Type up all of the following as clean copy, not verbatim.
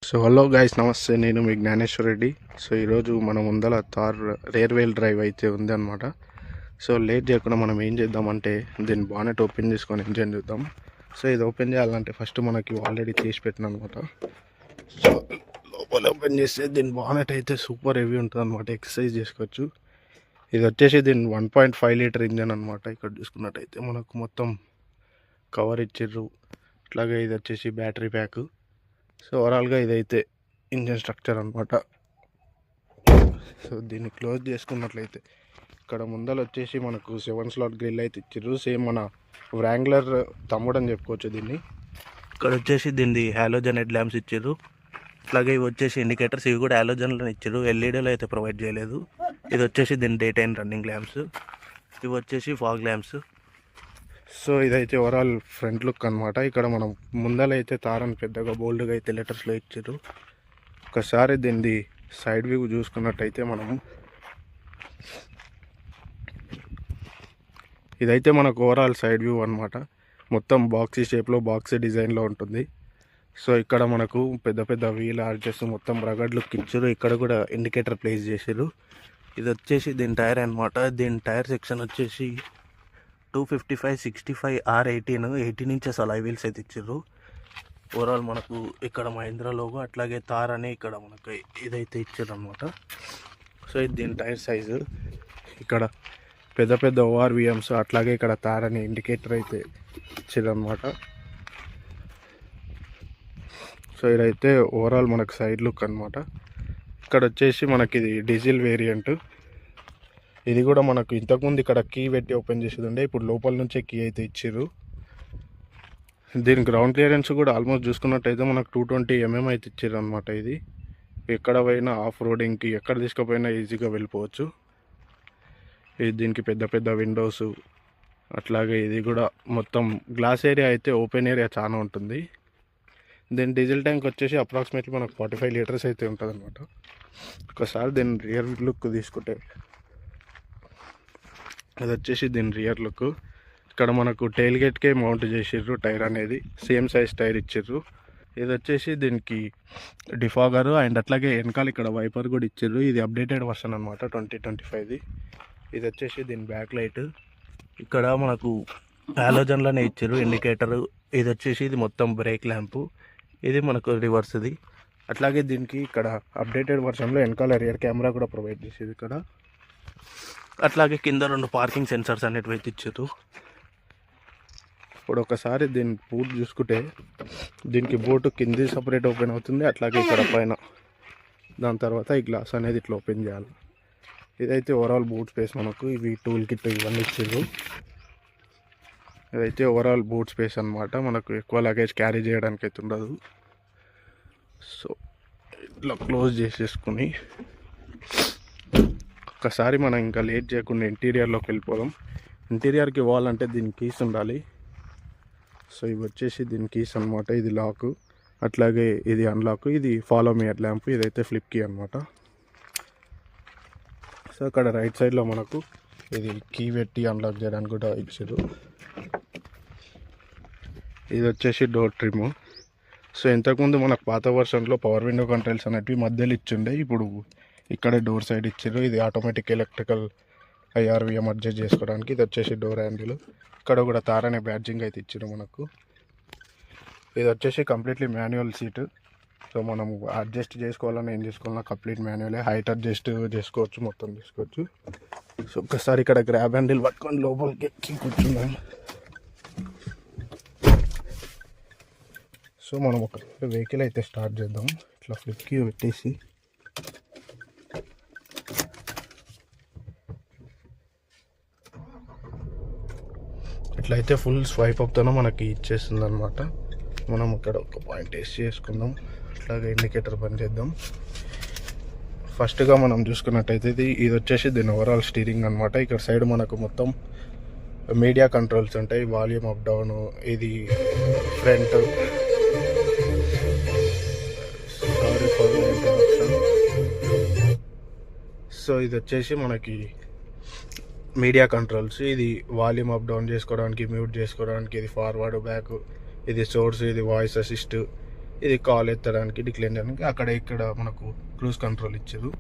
So hello guys, నమస్తే. నేను మీ Gnaneshwar Reddy. So ఈరోజు మన ముందల థార్ రేర్ వీల్ డ్రైవ్ అయితే ఉంది అనమాట. సో లేట్ చేయకుండా మనం ఏం చేద్దామంటే దీన్ని బానెట్ ఓపెన్ చేసుకొని ఎంజాయ్ చేద్దాం. సో ఇది ఓపెన్ చేయాలంటే ఫస్ట్ మనకి ఆల్రెడీ తీసి పెట్టిన అనమాట. సో లోపల ఓపెన్ చేస్తే దీని బానెట్ అయితే సూపర్ హెవీ ఉంటుంది అనమాట. ఎక్సర్సైజ్ చేసుకోవచ్చు. ఇది వచ్చేసి దీని 1.5 లీటర్ ఇంజన్ అనమాట. ఇక్కడ చూసుకున్నట్టయితే మనకు మొత్తం కవర్ ఇచ్చిర్రు. అట్లాగే ఇది వచ్చేసి బ్యాటరీ ప్యాక్. సో ఓవరాల్గా ఇదైతే ఇంజన్ స్ట్రక్చర్ అనమాట. సో దీన్ని క్లోజ్ చేసుకున్నట్లయితే ఇక్కడ ముందర వచ్చేసి మనకు 7 స్లాట్ గ్రిల్ అయితే ఇచ్చారు. సేమ్ మన వ్రాంగ్లర్ తమ్ముడు అని చెప్పుకోవచ్చు దీన్ని. ఇక్కడ వచ్చేసి దీన్ని హాలోజన్ హెడ్ ల్యాంప్స్ ఇచ్చారు. అట్లాగే ఇవి వచ్చేసి ఇండికేటర్స్, ఇవి కూడా హాలోజన్లో ఇచ్చారు, ఎల్ఈడీలో అయితే ప్రొవైడ్ చేయలేదు. ఇది వచ్చేసి దీని డే టైమ్ రన్నింగ్ ల్యాంప్స్, ఇవి వచ్చేసి ఫాగ్ ల్యాంప్స్. సో ఇదైతే ఓవరాల్ ఫ్రంట్ లుక్ అనమాట. ఇక్కడ మనం ముందలైతే తారని పెద్దగా బోల్డ్గా అయితే లెటర్స్లో ఇచ్చారు. ఒకసారి దీన్ని సైడ్ వ్యూ చూసుకున్నట్టయితే మనము ఇదైతే మనకు ఓవరాల్ సైడ్ వ్యూ అనమాట. మొత్తం బాక్సీ షేప్లో, బాక్సీ డిజైన్లో ఉంటుంది. సో ఇక్కడ మనకు పెద్ద పెద్ద వీల్ ఆర్చెస్ మొత్తం రగడ్ లుక్ ఇచ్చారు. ఇక్కడ కూడా ఇండికేటర్ ప్లేస్ చేశారు. ఇది వచ్చేసి దీని టైర్ అనమాట. దీని టైర్ సెక్షన్ వచ్చేసి 255, 65, R18 ఇంచెస్ అలా వీల్స్ అయితే ఇచ్చారు. ఓవరాల్ మనకు ఇక్కడ మహీంద్రా లోగో, అట్లాగే తార్ అని ఇక్కడ మనకు ఇదైతే ఇచ్చారు అనమాట. సో ఇది దీని టైర్ సైజు. ఇక్కడ పెద్ద పెద్ద ORVMs, అట్లాగే ఇక్కడ తార్ అని ఇండికేటర్ అయితే ఇచ్చారు అనమాట. సో ఇదైతే ఓవరాల్ మనకు సైడ్ లుక్ అనమాట. ఇక్కడ వచ్చేసి మనకి ఇది డీజిల్ వేరియంట్. ఇది కూడా మనకు ఇంతకుముందు ఇక్కడ కీ పెట్టి ఓపెన్ చేసేది ఉండే, ఇప్పుడు లోపల నుంచే కీ అయితే ఇచ్చారు. దీని గ్రౌండ్ క్లియరెన్స్ కూడా ఆల్మోస్ట్ చూసుకున్నట్టయితే మనకు 220 mm అయితే ఇచ్చారు అనమాట. ఇది ఎక్కడ పోయినా ఆఫ్ రోడింగ్కి ఎక్కడ తీసుకుపోయినా ఈజీగా వెళ్ళిపోవచ్చు. ఇది దీనికి పెద్ద పెద్ద విండోస్, అట్లాగే ఇది కూడా మొత్తం గ్లాస్ ఏరియా అయితే ఓపెన్ ఏరియా చాలా ఉంటుంది. దీని డీజిల్ ట్యాంక్ వచ్చేసి అప్రాక్సిమేట్లీ మనకు 45 లీటర్స్ అయితే ఉంటుంది అనమాట. ఒకసారి దీని రియర్ లుక్ తీసుకుంటే అది వచ్చేసి దీని రియర్ లుక్. ఇక్కడ మనకు టైల్ గేట్కే మౌంట్ చేసిర్రు టైర్ అనేది, సేమ్ సైజ్ టైర్ ఇచ్చిర్రు. ఇది వచ్చేసి దీనికి డిఫాగర్ అండ్ అట్లాగే వెనకాల ఇక్కడ వైపర్ కూడా ఇచ్చిర్రు. ఇది అప్డేటెడ్ వర్షన్ అనమాట, 2025ది. ఇది వచ్చేసి దీని బ్యాక్ లైట్. ఇక్కడ మనకు హాలోజన్లోనే ఇచ్చిర్రు ఇండికేటర్. ఇది వచ్చేసి ఇది మొత్తం బ్రేక్ ల్యాంపు. ఇది మనకు రివర్స్ది. అట్లాగే దీనికి ఇక్కడ అప్డేటెడ్ వర్షన్లో వెనకాల రియర్ కెమెరా కూడా ప్రొవైడ్ చేసేది ఇక్కడ. అట్లాగే కింద 2 పార్కింగ్ సెన్సర్స్ అనేటివి అయితే ఇచ్చారు. ఇప్పుడు ఒకసారి దీని బూట్ చూసుకుంటే దీనికి బూట్ కింది సపరేట్ ఓపెన్ అవుతుంది, అట్లాగే ఇక్కడ పైన. దాని తర్వాత ఈ గ్లాస్ అనేది ఇట్లా ఓపెన్ చేయాలి. ఇదైతే ఓవరాల్ బూట్ స్పేస్. మనకు ఇవి టూల్ కిట్ ఇవన్నీ ఇచ్చారు. ఇదైతే ఓవరాల్ బూట్ స్పేస్ అనమాట. మనకు ఎక్కువ లగేజ్ క్యారీ చేయడానికి అయితే ఉండదు. సో ఇట్లా క్లోజ్ చేసేసుకుని ఒకసారి మనం ఇంకా లేట్ చేయకుండా ఇంటీరియర్లోకి వెళ్ళిపోదాం. ఇంటీరియర్కి పోవాలంటే దీని కీస్ ఉండాలి. సో ఇవి వచ్చేసి దీని కీస్ అనమాట. ఇది లాక్, అట్లాగే ఇది అన్లాక్, ఇది ఫాలో మీ హెడ్ ల్యాంప్, ఇదైతే ఫ్లిప్ కీ అనమాట. సో అక్కడ రైట్ సైడ్లో మనకు ఇది కీ పెట్టి అన్లాక్ చేయడానికి కూడా ఇచ్చారు. ఇది వచ్చేసి డోర్ ట్రిమ్. సో ఇంతకుముందు మనకు పాత వర్షన్లో పవర్ విండో కంట్రోల్స్ అనేటివి మధ్యలో ఇచ్చిండే, ఇప్పుడు ఇక్కడే డోర్ సైడ్ ఇచ్చారు. ఇది ఆటోమేటిక్ ఎలక్ట్రికల్ IRVM అడ్జస్ట్ చేసుకోవడానికి. ఇది వచ్చేసి డోర్ హ్యాండిల్. ఇక్కడ కూడా తార్ అనే బ్యాడ్జింగ్ అయితే ఇచ్చారు మనకు. ఇది వచ్చేసి కంప్లీట్లీ మాన్యువల్ సీట్. సో మనం అడ్జస్ట్ చేసుకోవాలని ఏం చేసుకోవాలన్నా కంప్లీట్ మాన్యువలే. హైట్ అడ్జస్ట్ చేసుకోవచ్చు, మొత్తం చేసుకోవచ్చు. సో ఒక్కసారి ఇక్కడ గ్రాబ్ హ్యాండిల్ పట్టుకొని లోపలికి ఎక్కి కూర్చున్నాం. సో మనం ఒక వెహికల్ అయితే స్టార్ట్ చేద్దాం. ఇట్లా ఫ్లిప్కి పెట్టేసి ఇట్లయితే ఫుల్ స్వైప్ అప్తోనే మనకి ఇచ్చేస్తుంది అనమాట. మనం ఇక్కడ ఒక పాయింట్ వేసి చేసుకుందాం. అట్లాగే ఇండికేటర్ పని చేద్దాం. ఫస్ట్గా మనం చూసుకున్నట్టయితే ఇది వచ్చేసి దీని ఓవరాల్ స్టీరింగ్ అనమాట. ఇక్కడ సైడ్ మనకు మొత్తం మీడియా కంట్రోల్స్ ఉంటాయి, వాల్యూమ్ అప్ డౌన్, ఇది front. Sorry for introduction. So ఇది వచ్చేసి మనకి మీడియా కంట్రోల్స్. ఇది వాల్యూమ్ అప్ డౌన్ చేసుకోవడానికి, మ్యూట్ చేసుకోవడానికి, ఇది ఫార్వర్డ్ బ్యాక్, ఇది సోర్స్, ఇది వాయిస్ అసిస్ట్, ఇది కాల్ ఎత్తడానికి డిక్లైన్ చేయడానికి. అక్కడ ఇక్కడ మనకు క్రూజ్ కంట్రోల్ ఇచ్చారు.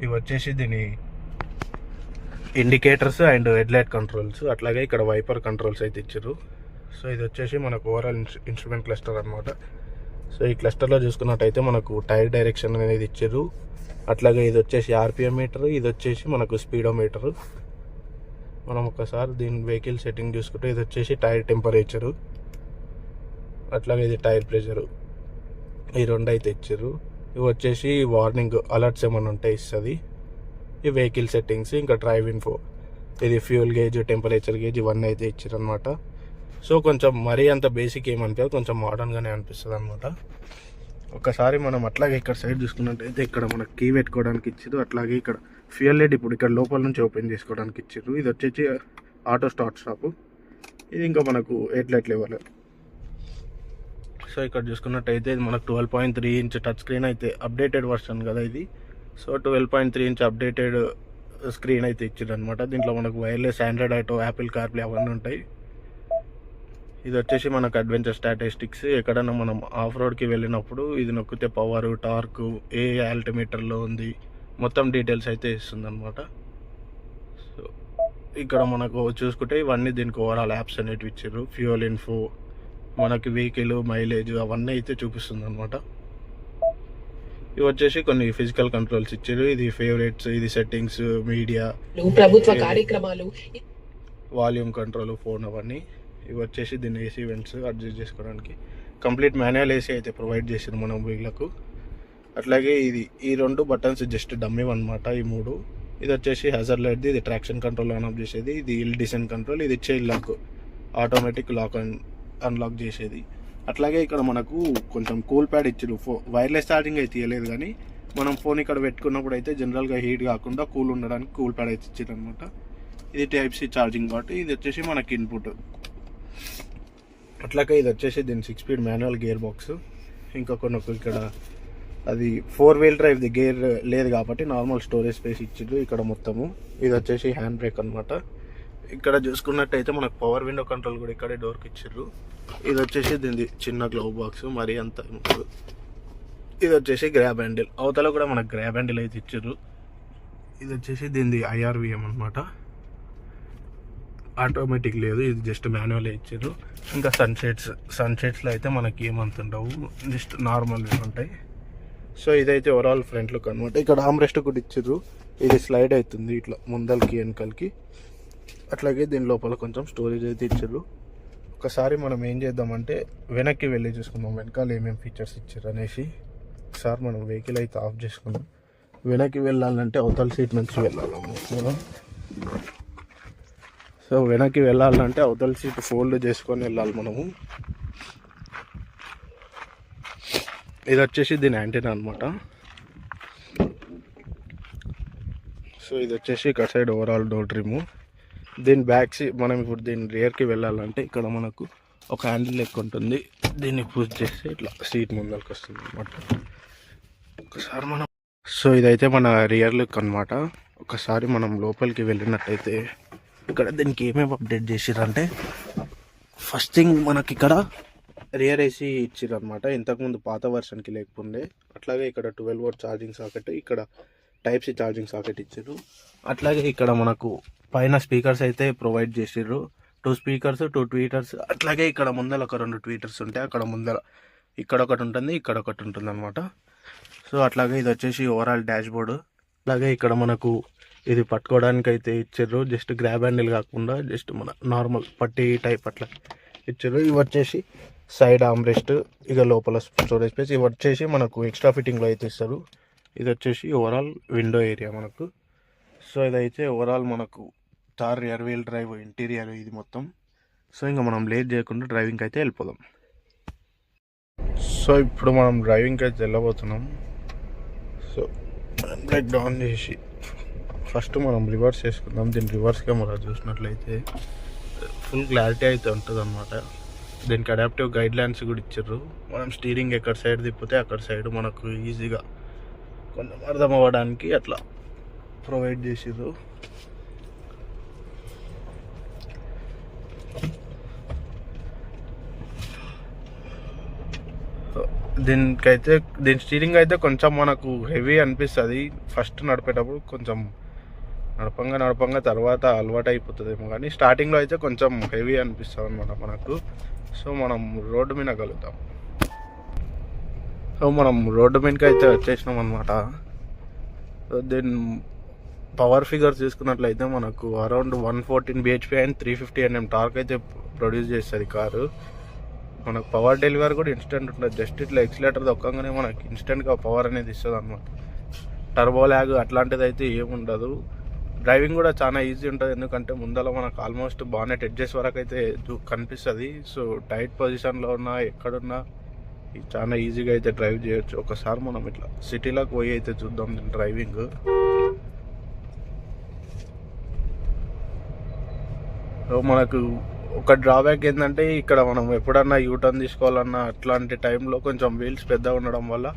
ఇవి వచ్చేసి దీని ఇండికేటర్స్ అండ్ హెడ్లైట్ కంట్రోల్స్, అట్లాగే ఇక్కడ వైపర్ కంట్రోల్స్ అయితే ఇచ్చారు. సో ఇది వచ్చేసి మనకు ఓవరాల్ ఇన్స్ట్రుమెంట్ క్లస్టర్ అనమాట. సో ఈ క్లస్టర్లో చూసుకున్నట్టయితే మనకు టైర్ డైరెక్షన్ అనేది ఇచ్చారు. అట్లాగే ఇది వచ్చేసి ఆర్పిఎం మీటర్, ఇది వచ్చేసి మనకు స్పీడోమీటరు. మనం ఒకసారి దీని వెహికల్ సెట్టింగ్ చూసుకుంటే ఇది వచ్చేసి టైర్ టెంపరేచరు, అట్లాగే ఇది టైర్ ప్రెషరు, ఈ రెండు అయితే ఇచ్చారు. ఇవి వచ్చేసి వార్నింగ్ అలర్ట్స్ ఏమైనా ఉంటే ఇస్తుంది. ఈ వెహికల్ సెట్టింగ్స్, ఇంకా డ్రైవ్ ఇన్ఫో, ఇది ఫ్యూల్ గేజ్, టెంపరేచర్ గేజ్, ఇవన్నీ అయితే ఇచ్చారు అనమాట. సో కొంచెం మరీ అంత బేసిక్ ఏమనిపించదు, కొంచెం మోడర్న్గానే అనిపిస్తుంది అనమాట. ఒకసారి మనం అట్లాగే ఇక్కడ సైడ్ చూసుకున్నట్టయితే ఇక్కడ మనకు కీ పెట్టుకోవడానికి ఇచ్చారు. అట్లాగే ఇక్కడ ఫ్యూయల్ లైట్ ఇప్పుడు ఇక్కడ లోపల నుంచి ఓపెన్ చేసుకోవడానికి ఇచ్చారు. ఇది వచ్చేసి ఆటో స్టార్ట్ స్టాప్, ఇది ఇంకా మనకు హెడ్లైట్ లెవెల్. సో ఇక్కడ చూసుకున్నట్టయితే ఇది మనకు 12.3 ఇంచ్ టచ్ స్క్రీన్ అయితే అప్డేటెడ్ వర్షన్ కదా ఇది. సో 12.3 ఇంచ్ అప్డేటెడ్ స్క్రీన్ అయితే ఇచ్చారు అనమాట. దీంట్లో మనకు wireless Android auto, Apple CarPlay అవన్నీ ఉంటాయి. ఇది వచ్చేసి మనకు అడ్వెంచర్ స్టాటిస్టిక్స్, ఎక్కడన్నా మనం ఆఫ్ రోడ్కి వెళ్ళినప్పుడు ఇది నొక్కితే పవర్, టార్క్, ఏ ఆల్టిమీటర్లో ఉంది, మొత్తం డీటెయిల్స్ అయితే ఇస్తుంది అనమాట. సో ఇక్కడ మనకు చూసుకుంటే ఇవన్నీ దీనికి ఓవరాల్ యాప్స్ అనేటివి ఇచ్చారు. ఫ్యూయల్ ఇన్ఫో, మనకి వెహికల్ మైలేజ్ అవన్నీ అయితే చూపిస్తుంది అనమాట. ఇవి వచ్చేసి కొన్ని ఫిజికల్ కంట్రోల్స్ ఇచ్చారు. ఇది ఫేవరెట్స్, ఇది సెట్టింగ్స్, మీడియా, ప్రభుత్వ కార్యక్రమాలు, వాల్యూమ్ కంట్రోల్, ఫోన్ అవన్నీ. ఇవి వచ్చేసి దీన్ని ఏసీ వెంట్స్ అడ్జస్ట్ చేసుకోవడానికి కంప్లీట్ మాన్యువల్ ఏసీ అయితే ప్రొవైడ్ చేసారు మనం వీళ్ళకు. అట్లాగే ఈ రెండు బటన్స్ జస్ట్ డమ్మీ అనమాట, ఈ మూడు. ఇది వచ్చేసి హజార్ లైట్ది, ఇది ట్రాక్షన్ కంట్రోల్ ఆన్ ఆఫ్ చేసేది. ఇది హిల్ డిసెంట్ కంట్రోల్, ఇది child lock, automatic lock and unlock చేసేది. అట్లాగే ఇక్కడ మనకు కొంచెం కూల్ ప్యాడ్ ఇచ్చారు. వైర్లెస్ ఛార్జింగ్ అయితే ఇవ్వలేదు, కానీ మనం ఫోన్ ఇక్కడ పెట్టుకున్నప్పుడు అయితే జనరల్గా హీట్ కాకుండా కూల్ ఉండడానికి కూల్ ప్యాడ్ అయితే ఇచ్చారు అనమాట. ఇది టైప్ సి ఛార్జింగ్ కాబట్టి ఇది వచ్చేసి మనకి ఇన్పుట్. అట్లాగే ఇది వచ్చేసి దీని 6 స్పీడ్ మాన్యువల్ గేర్ బాక్స్. ఇంకా కొన్ని ఇక్కడ అది 4 వీల్ డ్రైవ్ ది గేర్ లేదు కాబట్టి నార్మల్ స్టోరేజ్ స్పేస్ ఇచ్చిండ్రు ఇక్కడ మొత్తము. ఇది వచ్చేసి హ్యాండ్ బ్రేక్ అనమాట. ఇక్కడ చూసుకున్నట్టయితే మనకు పవర్ విండో కంట్రోల్ కూడా ఇక్కడే డోర్కి ఇచ్చిర్రు. ఇది వచ్చేసి దీని చిన్న గ్లవ్ బాక్స్, మరీ అంత. ఇది వచ్చేసి గ్రాబ్ హ్యాండిల్, అవతల కూడా మనకు గ్రాబ్ హ్యాండిల్ అయితే ఇచ్చిర్రు. ఇది వచ్చేసి దీనిది IRVM అనమాట, ఆటోమేటిక్ లేదు, ఇది జస్ట్ మాన్యువల్ ఇచ్చారు. ఇంకా సన్షేడ్స్లో అయితే మనకి ఏమంతుండవు, జస్ట్ నార్మల్ ఉంటాయి. సో ఇదైతే ఓవరాల్ ఫ్రంట్ లుక్ అనమాట. ఇక్కడ ఆమ్రెస్ట్ కూడా ఇచ్చారు, ఇది స్లైడ్ అవుతుంది ఇట్లా ముందలకి వెనకలకి. అట్లాగే దీని లోపల కొంచెం స్టోరేజ్ అయితే ఇచ్చారు. ఒకసారి మనం ఏం చేద్దామంటే వెనక్కి వెళ్ళి చూసుకుందాం వెనకాల ఏమేమి ఫీచర్స్ ఇచ్చారు అనేసి. ఒకసారి మనం వెహికల్ అయితే ఆఫ్ చేసుకుందాం. వెనక్కి వెళ్ళాలంటే అవతల సీట్ నుంచి వెళ్ళాలి మనం. సో వెనక్కి వెళ్ళాలంటే అవతల సీట్ ఫోల్డ్ చేసుకొని వెళ్ళాలి మనము. ఇది వచ్చేసి దీని యాంటీనా అనమాట. సో ఇది వచ్చేసి ఇక్కడ సైడ్ ఓవరాల్ డోర్ ట్రిమ్. దీని బ్యాక్ సీట్ మనం ఇప్పుడు దీని రియర్కి వెళ్ళాలంటే ఇక్కడ మనకు ఒక హ్యాండిల్ లెక్క ఉంటుంది, దీన్ని పుష్ చేస్తే ఇట్లా సీట్ ముందరికి వస్తుంది అనమాట. ఒకసారి మనం సో ఇదైతే మన రియర్ లుక్ అనమాట. ఒకసారి మనం లోపలికి వెళ్ళినట్టయితే ఇక్కడ దీనికి ఏమేమి అప్డేట్ చేసిరంటే, ఫస్ట్ థింగ్ మనకి ఇక్కడ రియర్ ఏసీ ఇచ్చిర్రు అనమాట. ఇంతకుముందు పాత వర్షన్కి లేకుండే. అట్లాగే ఇక్కడ 12 వోల్ట్ ఛార్జింగ్ సాకెట్, ఇక్కడ టైప్ సి ఛార్జింగ్ సాకెట్ ఇచ్చారు. అట్లాగే ఇక్కడ మనకు పైన స్పీకర్స్ అయితే ప్రొవైడ్ చేసిర్రు, 2 స్పీకర్స్ 2 ట్వీటర్స్. అట్లాగే ఇక్కడ ముందర ఒక 2 ట్వీటర్స్ ఉంటాయి, అక్కడ ముందర ఇక్కడ ఒకటి ఉంటుంది, ఇక్కడ ఒకటి ఉంటుంది అనమాట. సో అట్లాగే ఇది వచ్చేసి ఓవరాల్ డాష్ బోర్డు. అలాగే ఇక్కడ మనకు ఇది పట్టుకోవడానికి అయితే ఇచ్చారు, జస్ట్ గ్రాబ్ హ్యాండిల్ కాకుండా జస్ట్ మన నార్మల్ పట్టి టైప్ అట్లా ఇచ్చారు. ఇవి వచ్చేసి సైడ్ ఆమ్రెస్ట్, ఇక లోపల స్టోరేజ్ స్పేస్. ఇవి వచ్చేసి మనకు ఎక్స్ట్రా ఫిట్టింగ్లో అయితే ఇస్తారు. ఇది వచ్చేసి ఓవరాల్ విండో ఏరియా మనకు. సో ఇదైతే ఓవరాల్ మనకు Thar rear wheel drive interior ఇది మొత్తం. సో ఇంకా మనం లేట్ చేయకుండా డ్రైవింగ్కి అయితే వెళ్ళిపోదాం. సో ఇప్పుడు మనం డ్రైవింగ్కి అయితే వెళ్ళబోతున్నాం. సో బ్రేక్ డౌన్ చేసి ఫస్ట్ మనం రివర్స్ చేసుకుందాం. దీని రివర్స్ కెమెరా చూసినట్లయితే ఫుల్ క్లారిటీ అయితే ఉంటుంది అనమాట. దీనికి అడాప్టివ్ గైడ్ లైన్స్ కూడా ఇచ్చారు. మనం స్టీరింగ్ ఎక్కడ సైడ్ తిప్పితే అక్కడ సైడ్ మనకు ఈజీగా కొంచెం అర్థం అవ్వడానికి అట్లా ప్రొవైడ్ చేసిర్రు. దీని స్టీరింగ్ అయితే కొంచెం మనకు హెవీ అనిపిస్తుంది ఫస్ట్ నడిపేటప్పుడు. కొంచెం నడపంగా తర్వాత అలవాటు అయిపోతుందేమో, కానీ స్టార్టింగ్లో అయితే కొంచెం హెవీ అనిపిస్తుంది అనమాట మనకు. సో మనం రోడ్డు మీద కలుగుతాం. సో మనం రోడ్డు మీదకి అయితే వచ్చేసినాం అనమాట. సో దీని పవర్ ఫిగర్ చూసుకున్నట్లయితే మనకు around 114 bhp and 350 Nm torque అయితే ప్రొడ్యూస్ చేస్తుంది కారు. మనకు పవర్ డెలివరీ కూడా ఇన్స్టెంట్ ఉంటుంది. జస్ట్ ఇట్లా ఎక్సిలేటర్ దొక్కగానే మనకి ఇన్స్టెంట్గా పవర్ అనేది ఇస్తుంది అనమాట. టర్బో ల్యాగ్ అట్లాంటిది అయితే ఏముండదు. డ్రైవింగ్ కూడా చాలా ఈజీ ఉంటుంది, ఎందుకంటే ముందర మనకు ఆల్మోస్ట్ బానెట్ ఎడ్జెస్ వరకు అయితే కనిపిస్తుంది. సో టైట్ పొజిషన్లో ఉన్నా ఎక్కడున్నా చాలా ఈజీగా అయితే డ్రైవ్ చేయొచ్చు. ఒకసారి మనం ఇట్లా సిటీలోకి పోయి అయితే చూద్దాం దీని డ్రైవింగ్. సో మనకు ఒక డ్రాబ్యాక్ ఏంటంటే ఇక్కడ మనం ఎప్పుడన్నా యూటర్న్ తీసుకోవాలన్నా అట్లాంటి టైంలో కొంచెం వీల్స్ పెద్దగా ఉండడం వల్ల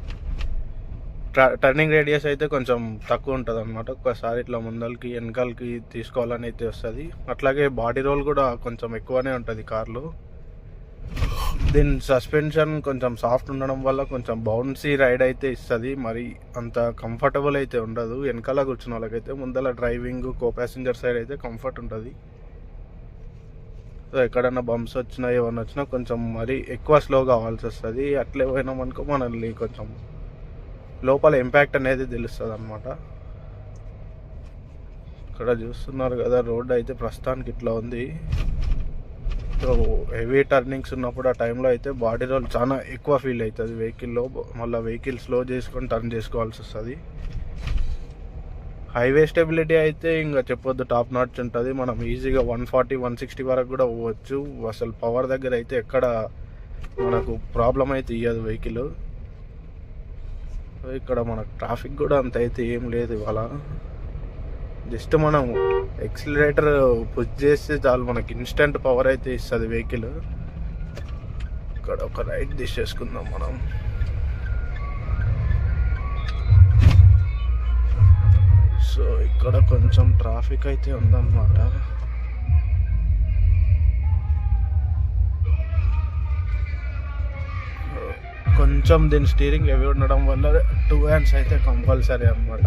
టర్నింగ్ రేడియస్ అయితే కొంచెం తక్కువ ఉంటుంది అనమాట. ఒకసారి ఇట్లా ముందలకి వెనకాలకి తీసుకోవాలని అయితే వస్తుంది. అట్లాగే బాడీ రోల్ కూడా కొంచెం ఎక్కువనే ఉంటుంది కార్లో. దీని సస్పెన్షన్ కొంచెం సాఫ్ట్ ఉండడం వల్ల కొంచెం బౌన్సీ రైడ్ అయితే ఇస్తుంది. మరి అంత కంఫర్టబుల్ అయితే ఉండదు వెనకాల కూర్చున్న వాళ్ళకైతే. ముందర డ్రైవింగ్ కో ప్యాసింజర్ సైడ్ అయితే కంఫర్ట్ ఉంటుంది. సో ఎక్కడన్నా బంప్స్ వచ్చినా ఏమన్నా వచ్చినా కొంచెం మరి ఎక్కువ స్లో కావాల్సి వస్తుంది. అట్లే పోయినామనుకో మనల్ని కొంచెం లోపల ఇంపాక్ట్ అనేది తెలుస్తుంది అనమాట. ఇక్కడ చూస్తున్నారు కదా, రోడ్ అయితే ప్రస్తుతానికి ఇట్లా ఉంది. సో హెవీ టర్నింగ్స్ ఉన్నప్పుడు ఆ టైంలో అయితే బాడీ రోల్ చాలా ఎక్కువ ఫీల్ అవుతుంది వెహికల్లో. మళ్ళీ వెహికల్ స్లో చేసుకొని టర్న్ చేసుకోవాల్సి వస్తుంది. హైవే స్టెబిలిటీ అయితే ఇంకా చెప్పొద్దు, టాప్ నాచ్ ఉంటుంది. మనం ఈజీగా 140-160 వరకు కూడా పోవచ్చు. అసలు పవర్ దగ్గర అయితే ఎక్కడ మనకు ప్రాబ్లం అయితే ఇవ్వదు వెహికల్. ఇక్కడ మనకు ట్రాఫిక్ కూడా అంత అయితే ఏం లేదు ఇవాళ. జస్ట్ మనం ఎక్సిలరేటర్ పుష్ చేస్తే చాలు మనకి ఇన్స్టెంట్ పవర్ అయితే ఇస్తుంది వెహికల్. ఇక్కడ ఒక రైట్ తీసేసుకుందాం మనం. సో ఇక్కడ కొంచెం ట్రాఫిక్ అయితే ఉందన్నమాట. కొంచెం దీని స్టీరింగ్ హెవీ ఉండడం వల్ల 2 hands అయితే కంపల్సరీ అన్నమాట.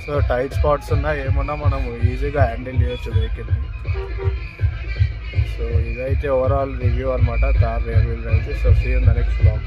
సో టైట్ స్పాట్స్ ఉన్నా ఏమన్నా మనం ఈజీగా హ్యాండిల్ చేయొచ్చు వెహికల్ని. సో ఇదైతే ఓవరాల్ రివ్యూ అనమాట Thar rear wheel drive. So see in the next vlog.